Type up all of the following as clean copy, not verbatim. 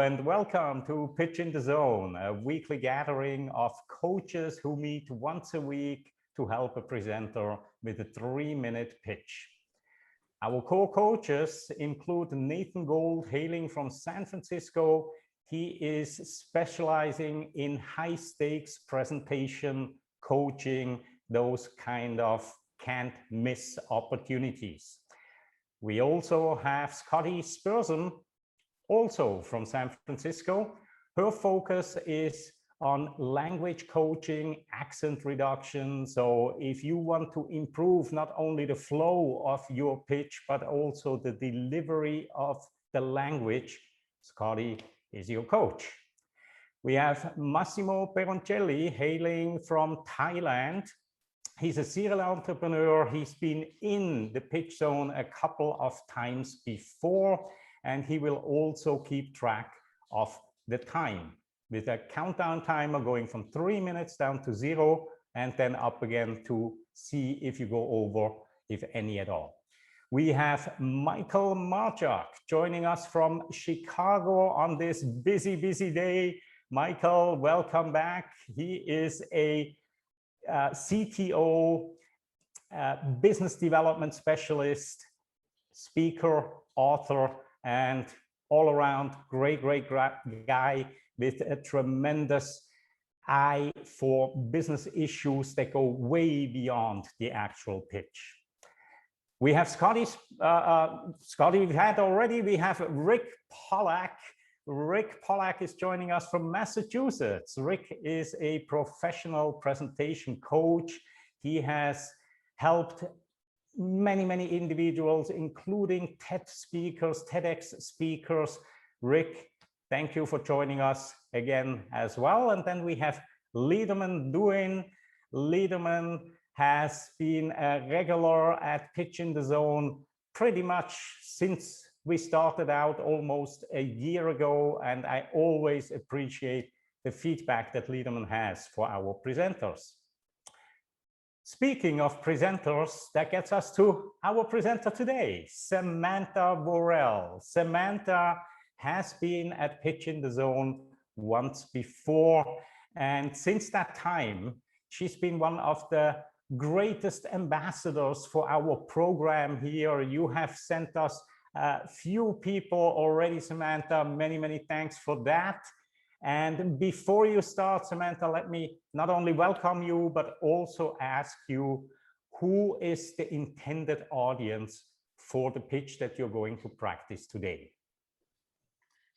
and welcome to Pitch in the Zone, a weekly gathering of coaches who meet once a week to help a presenter with a 3-minute pitch. Our core coaches include Nathan Gold, hailing from San Francisco. He is specializing in high-stakes presentation, coaching, those kind of can't miss opportunities. We also have Scotty Spurson, also from San Francisco. Her focus is on language coaching, accent reduction. So if you want to improve not only the flow of your pitch, but also the delivery of the language, Scotty is your coach. We have Massimo Peroncelli, hailing from Thailand. He's a serial entrepreneur. He's been in the pitch zone a couple of times before, and he will also keep track of the time with a countdown timer going from 3 minutes down to 0 and then up again to see if you go over, if any at all. We have Michael Marchak joining us from Chicago on this busy day. Michael, welcome back. He is a CTO, business development specialist, speaker, author, and all around great guy with a tremendous eye for business issues that go way beyond the actual pitch. We have Scotty we've had already. We have Rick Pollack. Rick Pollack is joining us from Massachusetts. Rick is a professional presentation coach. He has helped many individuals, including TED speakers, TEDx speakers. Rick, thank you for joining us again as well. And then we have Liederman Duin. Liederman has been a regular at Pitch in the Zone pretty much since we started out almost a year ago, and I always appreciate the feedback that Liederman has for our presenters. Speaking of presenters, that gets us to our presenter today, Samantha Worrell. Samantha has been at Pitch in the Zone once before, and since that time, she's been one of the greatest ambassadors for our program here. You have sent us a few people already, Samantha. Many thanks for that. And before you start, Samantha, let me not only welcome you, but also ask you, who is the intended audience for the pitch that you're going to practice today?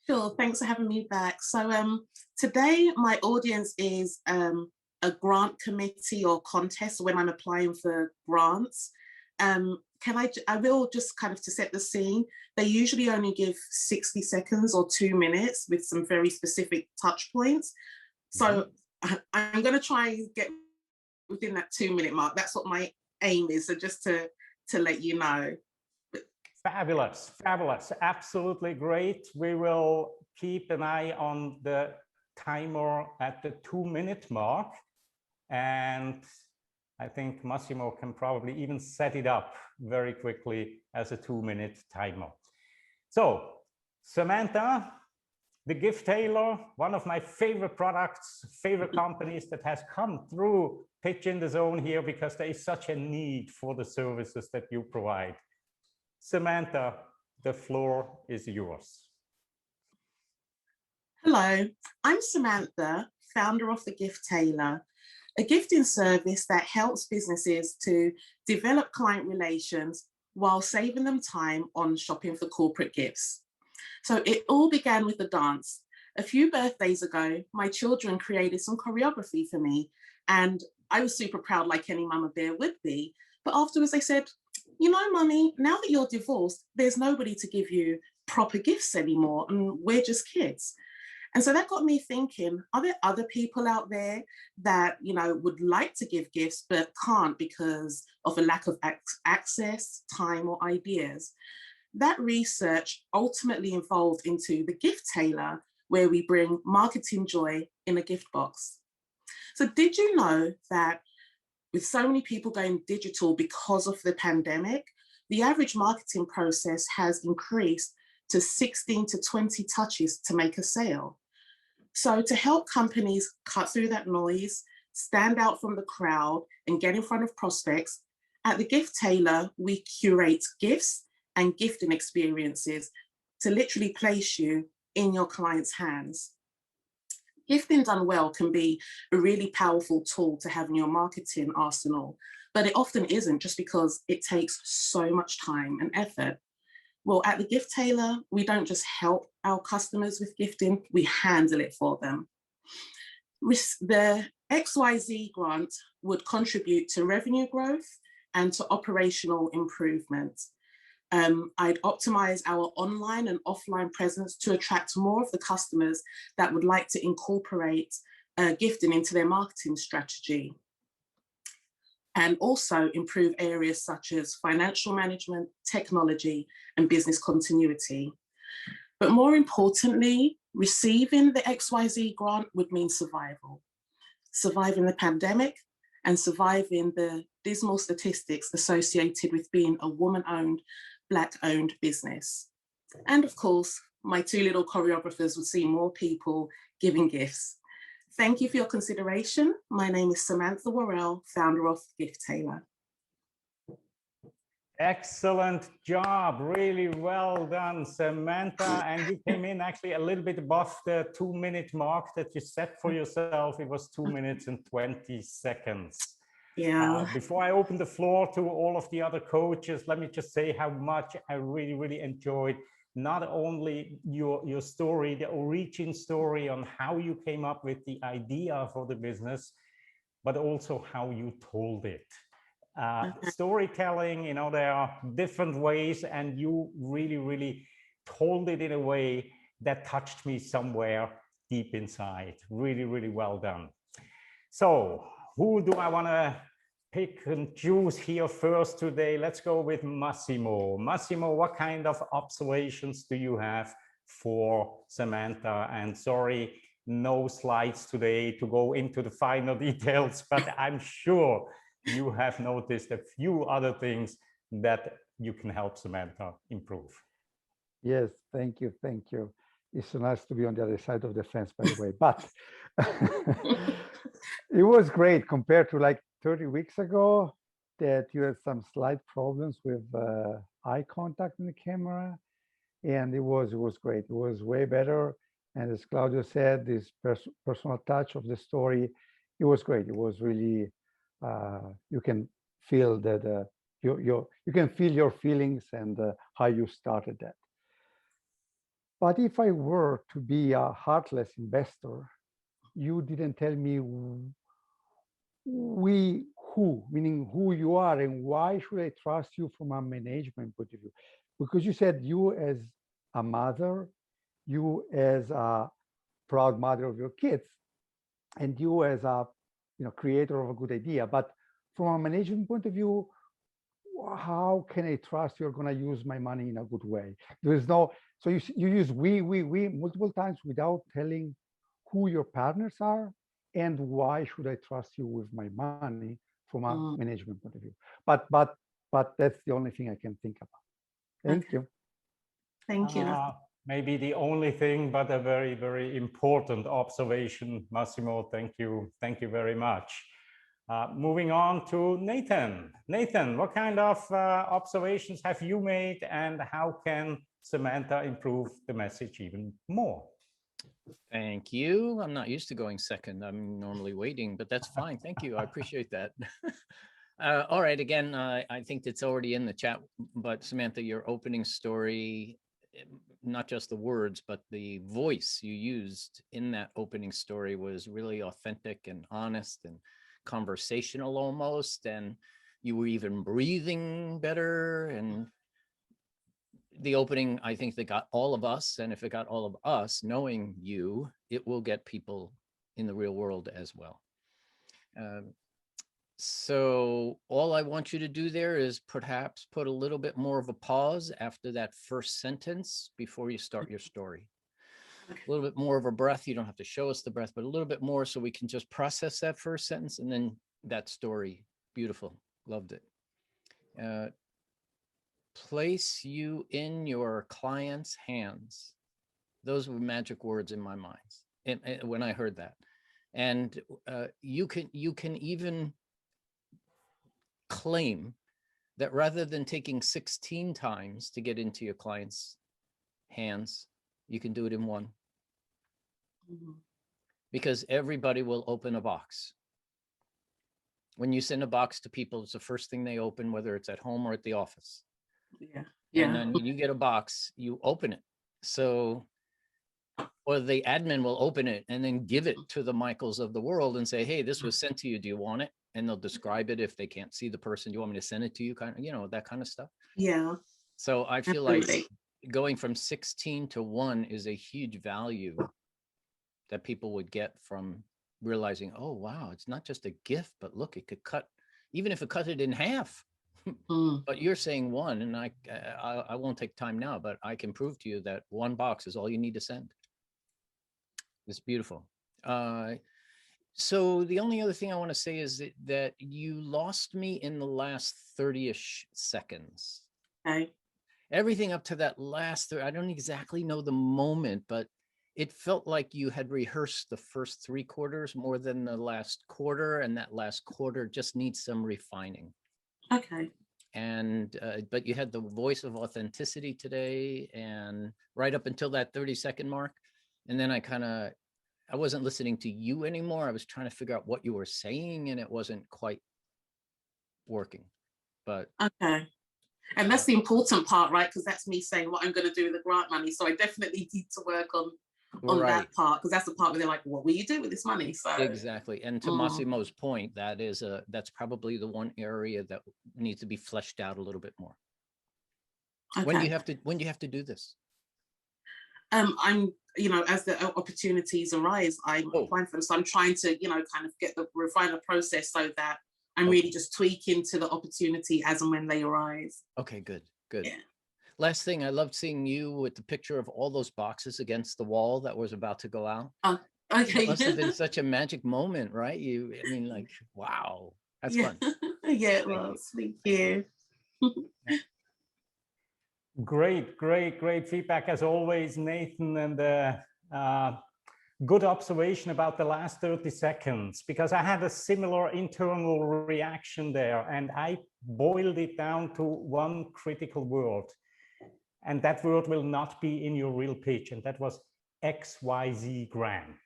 Sure, thanks for having me back. So today my audience is a grant committee or contest when I'm applying for grants. I will just kind of to set the scene, they usually only give 60 seconds or 2 minutes with some very specific touch points. So I'm going to try and get within that 2-minute mark. That's what my aim is. So just to let you know. Fabulous, absolutely great. We will keep an eye on the timer at the 2-minute mark. And I think Massimo can probably even set it up very quickly as a 2-minute timer. So, Samantha, the Gift Tailor, one of my favorite products, favorite companies that has come through Pitch in the Zone here because there is such a need for the services that you provide. Samantha, the floor is yours. Hello, I'm Samantha, founder of the Gift Tailor, a gifting service that helps businesses to develop client relations while saving them time on shopping for corporate gifts. So it all began with a dance. A few birthdays ago, my children created some choreography for me, and I was super proud, like any mama bear would be. But afterwards they said, you know, Mummy, now that you're divorced, there's nobody to give you proper gifts anymore, and we're just kids. And so that got me thinking, are there other people out there that, you know, would like to give gifts but can't because of a lack of access, time, or ideas? That research ultimately evolved into the Gift Tailor, where we bring marketing joy in a gift box. So did you know that with so many people going digital because of the pandemic, the average marketing process has increased to 16 to 20 touches to make a sale. So to help companies cut through that noise, stand out from the crowd, and get in front of prospects, at the Gift Tailor, we curate gifts and gifting experiences to literally place you in your client's hands. Gifting done well can be a really powerful tool to have in your marketing arsenal, but it often isn't, just because it takes so much time and effort. Well, at the Gift Tailor, we don't just help our customers with gifting, we handle it for them. The XYZ grant would contribute to revenue growth and to operational improvement. I'd optimize our online and offline presence to attract more of the customers that would like to incorporate gifting into their marketing strategy. And also improve areas such as financial management, technology, and business continuity. But more importantly, receiving the XYZ grant would mean survival. Surviving the pandemic and surviving the dismal statistics associated with being a woman-owned, Black-owned business. And of course, my two little choreographers would see more people giving gifts. Thank you for your consideration. My name is Samantha Worrell, founder of Gift Tailor. Excellent job, really well done, Samantha. And you came in actually a little bit above the 2-minute mark that you set for yourself. It was 2 minutes and 20 seconds. Yeah. Before I open the floor to all of the other coaches, let me just say how much I really enjoyed not only your story, the origin story on how you came up with the idea for the business, but also how you told it. Storytelling, you know, there are different ways, and you really told it in a way that touched me somewhere deep inside. Really well done. So who do I want to pick and choose here first today? Let's go with Massimo. Massimo, what kind of observations do you have for Samantha? And sorry, no slides today to go into the finer details, but I'm sure you have noticed a few other things that you can help Samantha improve. Yes, thank you. It's so nice to be on the other side of the fence, by the way, but it was great compared to like 30 weeks ago that you had some slight problems with eye contact in the camera, and it was great. It was way better. And as Claudio said, this personal touch of the story, it was great. It was really, you can feel that you can feel your feelings and how you started that. But if I were to be a heartless investor, you didn't tell me meaning who you are, and why should I trust you from a management point of view? Because you said you as a mother, you as a proud mother of your kids, and you as a creator of a good idea. But from a management point of view, how can I trust you're going to use my money in a good way? There is no, so you use we multiple times without telling who your partners are and why should I trust you with my money from a management point of view. But that's the only thing I can think about. Thank you. Thank you. Maybe the only thing, but a very important observation, Massimo. Thank you very much. Moving on to Nathan. Nathan, what kind of observations have you made, and how can Samantha improve the message even more? Thank you. I'm not used to going second. I'm normally waiting, but that's fine. Thank you. I appreciate that. All right. Again, I think it's already in the chat, but Samantha, your opening story, not just the words, but the voice you used in that opening story was really authentic and honest and conversational almost. And you were even breathing better. And the opening, I think, that got all of us, and if it got all of us knowing you, it will get people in the real world as well. So all I want you to do there is perhaps put a little bit more of a pause after that first sentence before you start your story. A little bit more of a breath. You don't have to show us the breath, but a little bit more so we can just process that first sentence, and then that story. Beautiful. Loved it. place you in your client's hands. Those were magic words in my mind when I heard that. And you can even claim that rather than taking 16 times to get into your client's hands, you can do it in one. Mhm. Because everybody will open a box. When you send a box to people, it's the first thing they open, whether it's at home or at the office. Yeah. And then when you get a box, you open it. So, or the admin will open it and then give it to the Michaels of the world and say, hey, this was sent to you. Do you want it? And they'll describe it if they can't see the person. Do you want me to send it to you? Kind of, that kind of stuff. Yeah. So I feel Absolutely. like going from 16 to 1 is a huge value that people would get from realizing, oh, wow, it's not just a gift, but look, it could cut, even if it cut it in half. But you're saying 1, and I won't take time now, but I can prove to you that 1 box is all you need to send. It's beautiful. So the only other thing I want to say is that you lost me in the last 30-ish seconds. Okay. Everything up to that last, I don't exactly know the moment, but it felt like you had rehearsed the first 3 quarters more than the last quarter, and that last quarter just needs some refining. Okay. And but you had the voice of authenticity today, and right up until that 30-second mark, and then I wasn't listening to you anymore. I was trying to figure out what you were saying, and it wasn't quite working. But Okay. And that's the important part, right? Because that's me saying what I'm going to do with the grant money. So I definitely need to work on right. that part, because that's the part where they're like, what will you do with this money? So Exactly. And to Massimo's point, that's probably the one area that needs to be fleshed out a little bit more. okay. When do you have to do this? I'm, as the opportunities arise, I'm applying for them. So I'm trying to, kind of refine the process so that I'm really just tweaking to the opportunity as and when they arise. Okay, good. Yeah. Last thing, I loved seeing you with the picture of all those boxes against the wall that was about to go out. Oh, okay. It must have been such a magic moment, right? Wow, that's fun. Yeah, it was. Thank you. Great feedback as always, Nathan, and good observation about the last 30 seconds, because I had a similar internal reaction there, and I boiled it down to one critical word, and that word will not be in your real pitch, and that was XYZ grant.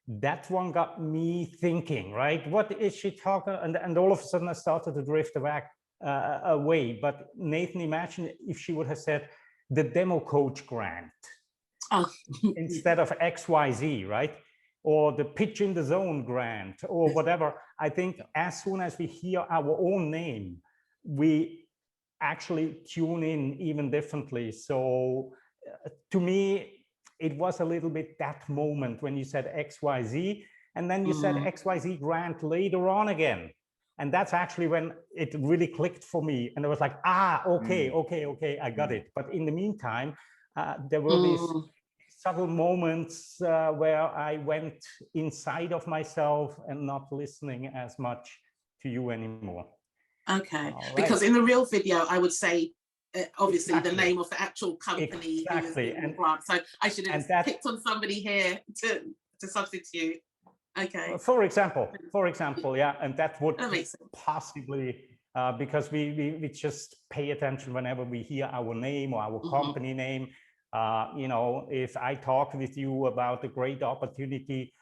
That one got me thinking, right? What is she talking? And all of a sudden I started to drift away. But Nathan, imagine if she would have said the demo coach grant instead of XYZ, right? Or the pitch in the zone grant or whatever. I think as soon as we hear our own name, we actually tune in even differently. So to me, it was a little bit that moment when you said XYZ, and then you said XYZ grant later on again. And that's actually when it really clicked for me. And I was like, okay, I got it. But in the meantime, there were these subtle moments where I went inside of myself and not listening as much to you anymore. Okay, right. Because in the real video, I would say, obviously, the name of the actual company who is giving the grant. So I should have picked on somebody here to substitute. Okay. For example, yeah, and that would possibly, because we just pay attention whenever we hear our name or our company name. If I talk with you about a great opportunity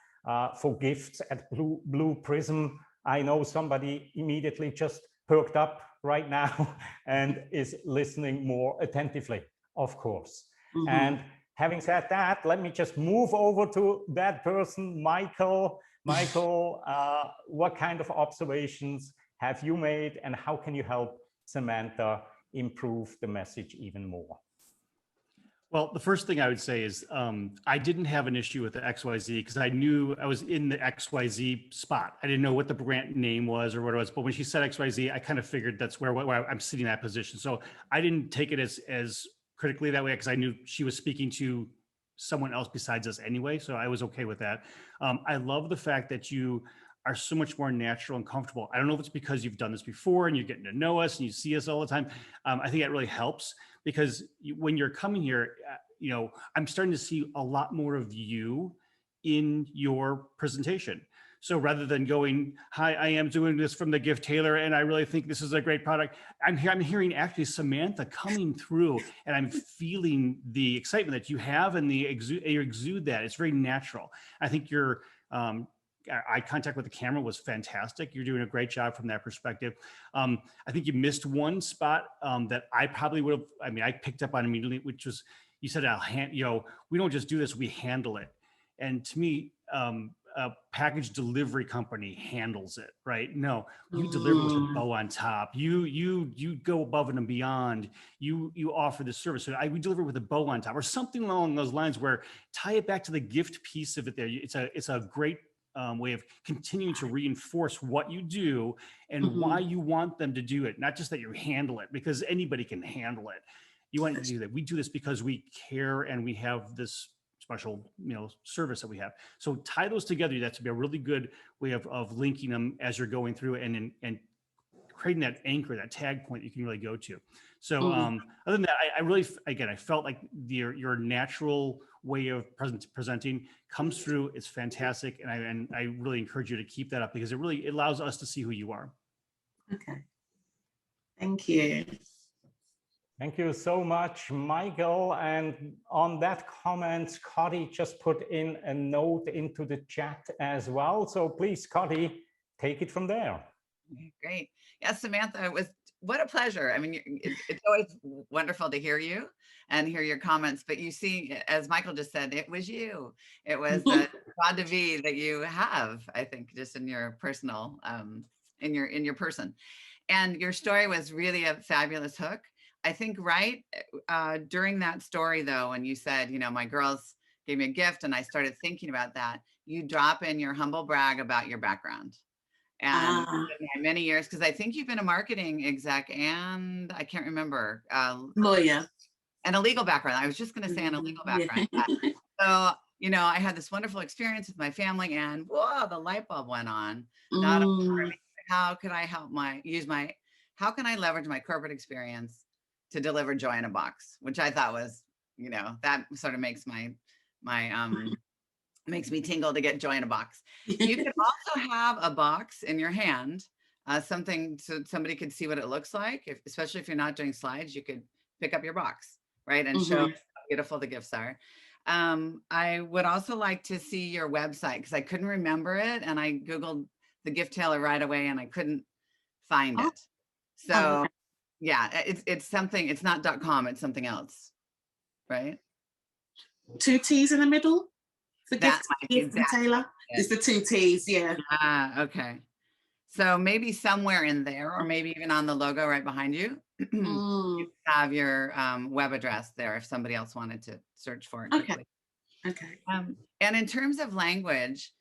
for gifts at Blue Prism, I know somebody immediately just perked up right now and is listening more attentively, of course. And having said that, let me just move over to that person, Michael. Michael, what kind of observations have you made, and how can you help Samantha improve the message even more? Well, the first thing I would say is I didn't have an issue with the XYZ because I knew I was in the XYZ spot. I didn't know what the brand name was or what it was, but when she said XYZ, I kind of figured that's where I'm sitting in that position. So I didn't take it as critically that way because I knew she was speaking to someone else besides us anyway. So I was okay with that. I love the fact that you are so much more natural and comfortable. I don't know if it's because you've done this before and you're getting to know us and you see us all the time. I think that really helps because when you're coming here, I'm starting to see a lot more of you in your presentation. So rather than going, hi, I am doing this from the Gift Tailor, and I really think this is a great product, I'm hearing actually Samantha coming through, and I'm feeling the excitement that you have and you exude that. It's very natural. I think your eye contact with the camera was fantastic. You're doing a great job from that perspective. I think you missed one spot that I probably would have, I picked up on immediately, which was, you said, we don't just do this, we handle it. And to me, a package delivery company handles it, right? No, you deliver with a bow on top. You go above and beyond. You offer the service. So we deliver with a bow on top, or something along those lines, where tie it back to the gift piece of it. There, it's a great way of continuing to reinforce what you do and why you want them to do it. Not just that you handle it, because anybody can handle it. You want to do that. We do this because we care and we have this special, service that we have. So tie those together. That's to be a really good way of linking them as you're going through and creating that anchor, that tag point you can really go to. So other than that, I really, again, I felt like your natural way of presenting comes through. It's fantastic. And I really encourage you to keep that up because it allows us to see who you are. Okay. Thank you. Thank you so much, Michael. And on that comment, Scotty just put in a note into the chat as well. So please, Scotty, take it from there. Great. Yeah, Samantha, what a pleasure. I mean, it's always wonderful to hear you and hear your comments, but you see, as Michael just said, it was you. It was the joie de vivre that you have, I think, just in your personal, in your person. And your story was really a fabulous hook. I think during that story, though, when you said, my girls gave me a gift and I started thinking about that, you drop in your humble brag about your background. And many years, because I think you've been a marketing exec and I can't remember. Lawyer. And a legal background. I was just going to say, and a legal background. Yeah. So, I had this wonderful experience with my family and whoa, the light bulb went on. Not only how could I how can I leverage my corporate experience to deliver joy in a box, which I thought was, that sort of makes makes me tingle to get joy in a box. You could also have a box in your hand, something so somebody could see what it looks like. Especially if you're not doing slides, you could pick up your box, right? And show how beautiful the gifts are. I would also like to see your website because I couldn't remember it. And I Googled the Gift Tailor right away and I couldn't find it. So yeah, it's something, it's not .com, it's something else, right? 2 T's in the middle? The Gift Tailor? It's the 2 T's, yeah. Okay. So maybe somewhere in there, or maybe even on the logo right behind you, you have your web address there if somebody else wanted to search for it quickly. Okay. And in terms of language,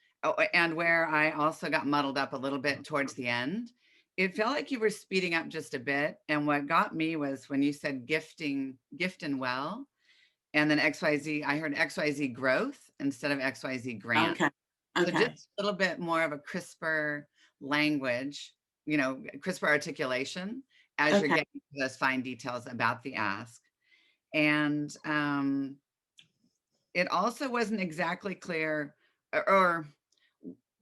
and where I also got muddled up a little bit towards the end, it felt like you were speeding up just a bit. And what got me was when you said gift and well, and then XYZ, I heard XYZ growth instead of XYZ grant. Okay. So just a little bit more of a crisper language, crisper articulation as you're getting to those fine details about the ask. And it also wasn't exactly clear or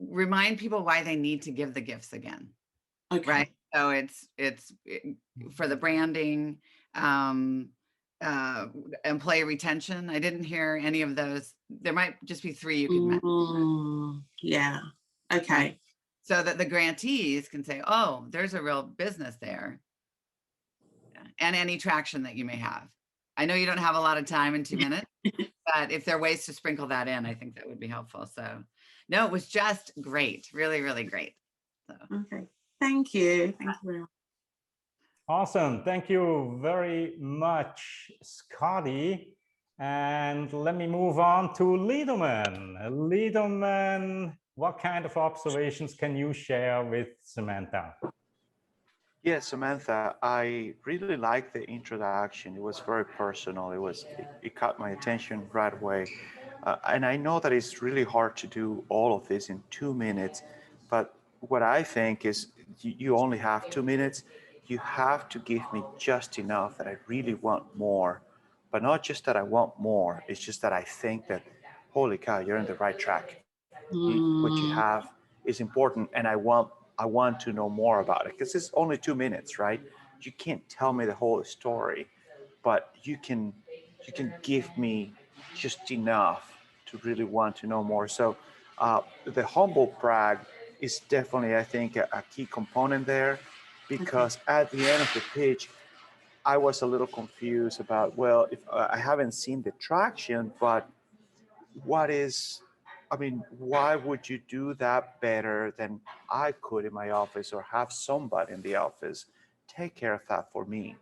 remind people why they need to give the gifts again. Okay. Right. So it's for the branding, employee retention. I didn't hear any of those. There might just be 3 you could mention. Yeah. Okay. Right. So that the grantees can say, oh, there's a real business there. And any traction that you may have. I know you don't have a lot of time in 2 minutes, but if there are ways to sprinkle that in, I think that would be helpful. So no, it was just great. Really, really great. So. Okay. Thank you. Thank you very much. Awesome. Thank you very much, Scotty. And let me move on to Liederman. Liederman, what kind of observations can you share with Samantha? Yes, Samantha, I really liked the introduction. It was very personal. It caught my attention right away. And I know that it's really hard to do all of this in 2 minutes, But what I think is you only have 2 minutes. You have to give me just enough that I really want more, but not just that I want more. It's just that I think that, holy cow, you're on the right track. What you have is important, and I want to know more about it because it's only 2 minutes, right? You can't tell me the whole story, but you can give me just enough to really want to know more. So the humble brag is definitely, I think, a key component there, because at the end of the pitch, I was a little confused about, well, if I haven't seen the traction, but what is, I mean, why would you do that better than I could in my office, or have somebody in the office take care of that for me?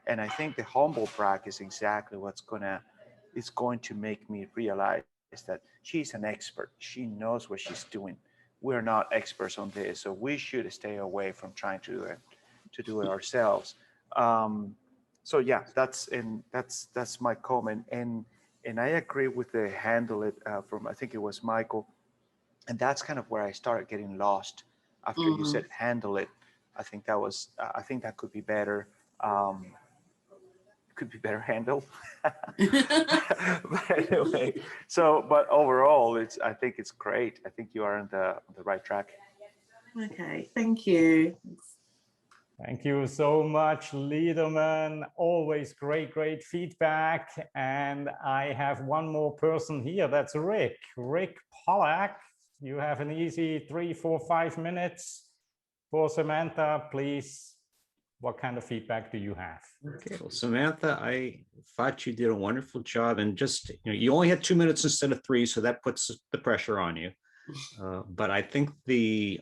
And I think the humble brag is exactly it's going to make me realize that she's an expert. She knows what she's doing. We're not experts on this, so we should stay away from trying to do it ourselves. Um, so yeah, that's my comment. And I agree with the handle it from, I think it was Michael, and that's kind of where I started getting lost after you said handle it. I think that could be better. Could be better handled. But anyway, but overall, I think it's great. I think you are on the right track. Okay, thank you. Thank you so much, Liederman. Always great feedback. And I have one more person here. That's Rick. Rick Pollack. You have an easy 3, 4, 5 minutes for Samantha, please. What kind of feedback do you have? Okay, well, Samantha, I thought you did a wonderful job, and just, you only had 2 minutes instead of 3, so that puts the pressure on you. But I think the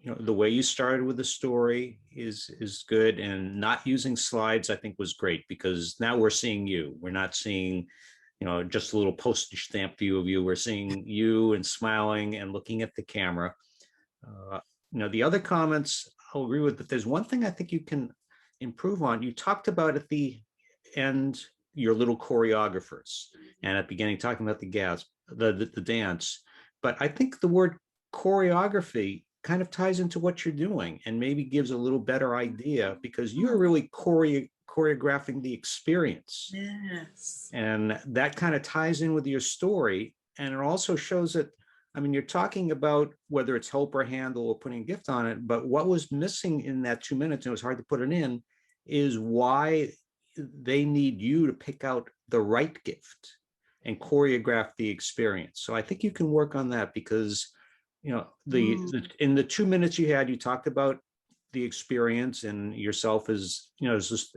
way you started with the story is good, and not using slides, I think, was great, because now we're seeing you. We're not seeing, just a little postage stamp view of you. We're seeing you and smiling and looking at the camera. The other comments I'll agree with, but there's one thing I think you can improve on. You talked about at the end your little choreographers, and at the beginning talking about the dance. But I think the word choreography kind of ties into what you're doing, and maybe gives a little better idea, because you're really choreographing the experience. Yes. And that kind of ties in with your story. And it also shows that, you're talking about whether it's help or handle or putting a gift on it, but what was missing in that 2 minutes, and it was hard to put it in, is why they need you to pick out the right gift and choreograph the experience. So I think you can work on that, because, in the 2 minutes you had, you talked about the experience and yourself as,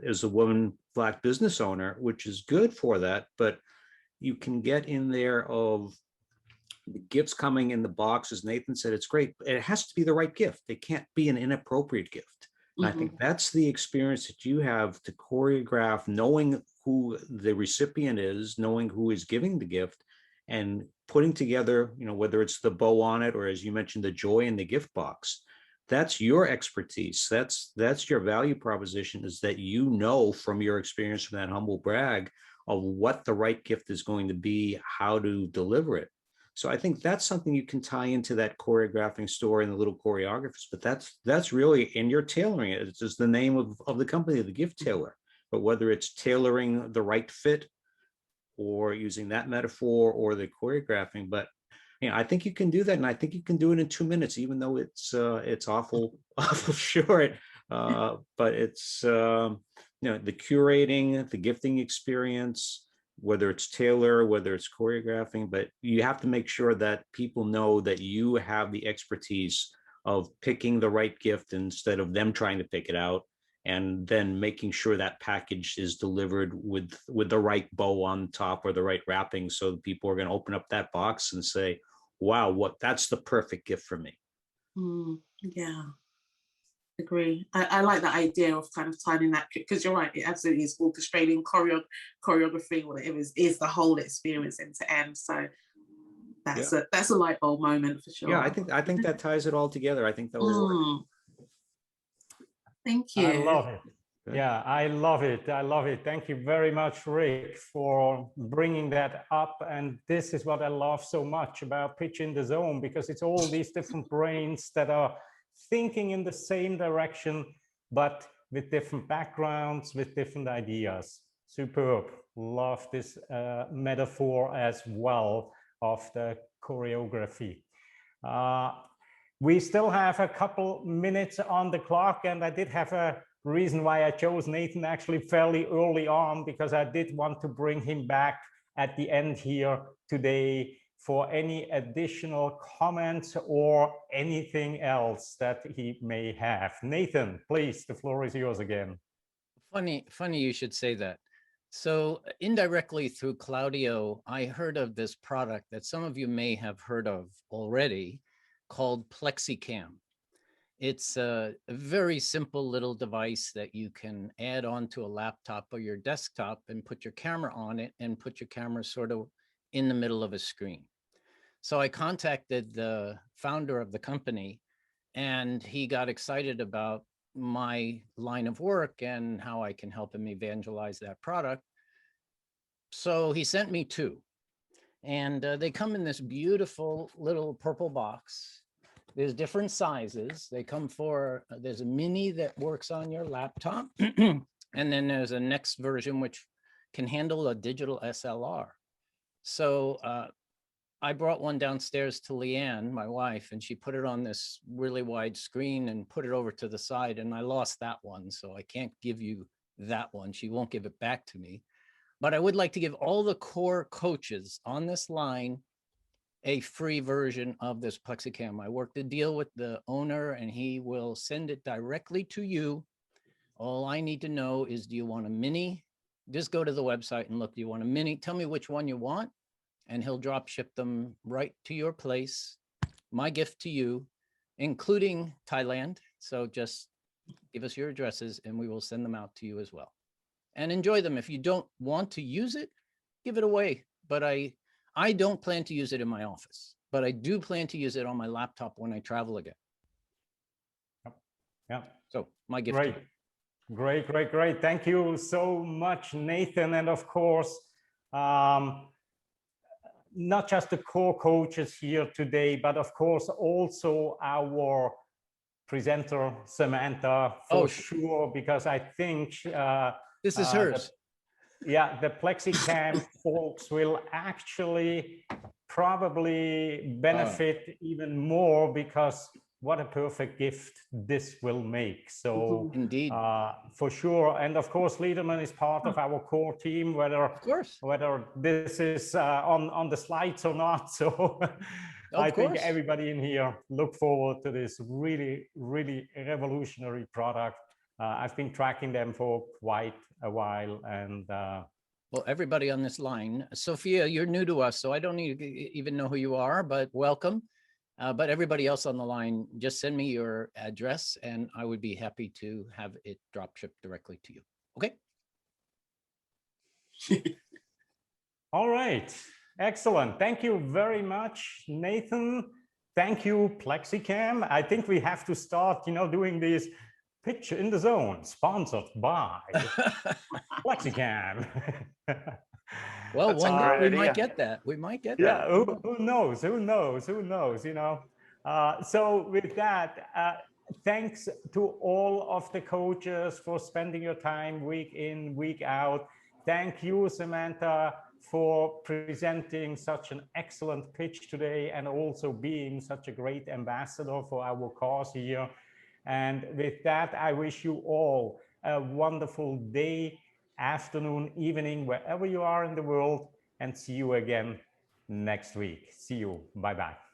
as a woman, Black business owner, which is good for that, but you can get in there of the gifts coming in the box. As Nathan said, it's great. It has to be the right gift. It can't be an inappropriate gift. And I think that's the experience that you have to choreograph, knowing who the recipient is, knowing who is giving the gift, and putting together, whether it's the bow on it, or as you mentioned, the joy in the gift box. That's your expertise. That's your value proposition, is that from your experience from that humble brag of what the right gift is going to be, how to deliver it. So I think that's something you can tie into that choreographing story and the little choreographers, but that's really, and you're tailoring it. It's just the name of the company, the Gift Tailor. But whether it's tailoring the right fit, or using that metaphor, or the choreographing, but I think you can do that, and I think you can do it in 2 minutes, even though it's awful short. But it's the curating, the gifting experience, whether it's Tailor, whether it's choreographing, but you have to make sure that people know that you have the expertise of picking the right gift instead of them trying to pick it out, and then making sure that package is delivered with the right bow on top, or the right wrapping, so that people are going to open up that box and say, wow, that's the perfect gift for me. Yeah. Agree. I like that idea of kind of tying that, because you're right, it absolutely is orchestrating choreography, whatever is the whole experience end to end. So that's a light bulb moment for sure. Yeah, I think that ties it all together. I think that will work. Thank you. I love it. Yeah, I love it. I love it. Thank you very much, Rick, for bringing that up. And this is what I love so much about Pitch in the Zone, because it's all these different brains that are thinking in the same direction, but with different backgrounds, with different ideas. Superb. Love this metaphor as well of the choreography. We still have a couple minutes on the clock, and I did have a reason why I chose Nathan actually fairly early on, because I did want to bring him back at the end here today for any additional comments or anything else that he may have. Nathan, please, the floor is yours again. Funny you should say that. So indirectly through Claudio, I heard of this product that some of you may have heard of already called PlexiCam. It's a very simple little device that you can add onto a laptop or your desktop and put your camera on it and put your camera sort of in the middle of a screen. So I contacted the founder of the company, and he got excited about my line of work and how I can help him evangelize that product. So he sent me two, and they come in this beautiful little purple box. There's different sizes. They come for, there's a mini that works on your laptop. And then there's a next version, which can handle a digital SLR. So I brought one downstairs to Leanne, my wife, and she put it on this really wide screen and put it over to the side, and I lost that one. So I can't give you that one. She won't give it back to me. But I would like to give all the core coaches on this line a free version of this PlexiCam. I worked a deal with the owner, and he will send it directly to you. All I need to know is, do you want a mini? Just go to the website and look, do you want a mini? Tell me which one you want, and he'll drop ship them right to your place. My gift to you, including Thailand. So just give us your addresses and we will send them out to you as well. And enjoy them. If you don't want to use it, give it away. But I don't plan to use it in my office, but I do plan to use it on my laptop when I travel again. Yeah. So my gift. Great. Great, great, great. Thank you so much, Nathan. And of course, not just the core coaches here today, but of course also our presenter, Samantha, for sure, because I think this is hers. The PlexiCam folks will actually probably benefit even more, because what a perfect gift this will make. So indeed, for sure. And of course, Liederman is part of our core team, whether this is on the slides or not. So I think everybody in here look forward to this really, really revolutionary product. I've been tracking them for quite a while, and well, everybody on this line, Sophia, you're new to us, so I don't even know who you are, but welcome. But everybody else on the line, just send me your address and I would be happy to have it drop shipped directly to you. Okay. All right. Excellent. Thank you very much, Nathan. Thank you, PlexiCam. I think we have to start, doing these Pitch in the Zone, sponsored by PlexiCam. Well, we might get that. We might get that. Yeah, who knows? Who knows? Who knows? So with that, thanks to all of the coaches for spending your time week in, week out. Thank you, Samantha, for presenting such an excellent pitch today and also being such a great ambassador for our cause here. And with that, I wish you all a wonderful day, afternoon, evening, wherever you are in the world, and see you again next week. See you. Bye-bye.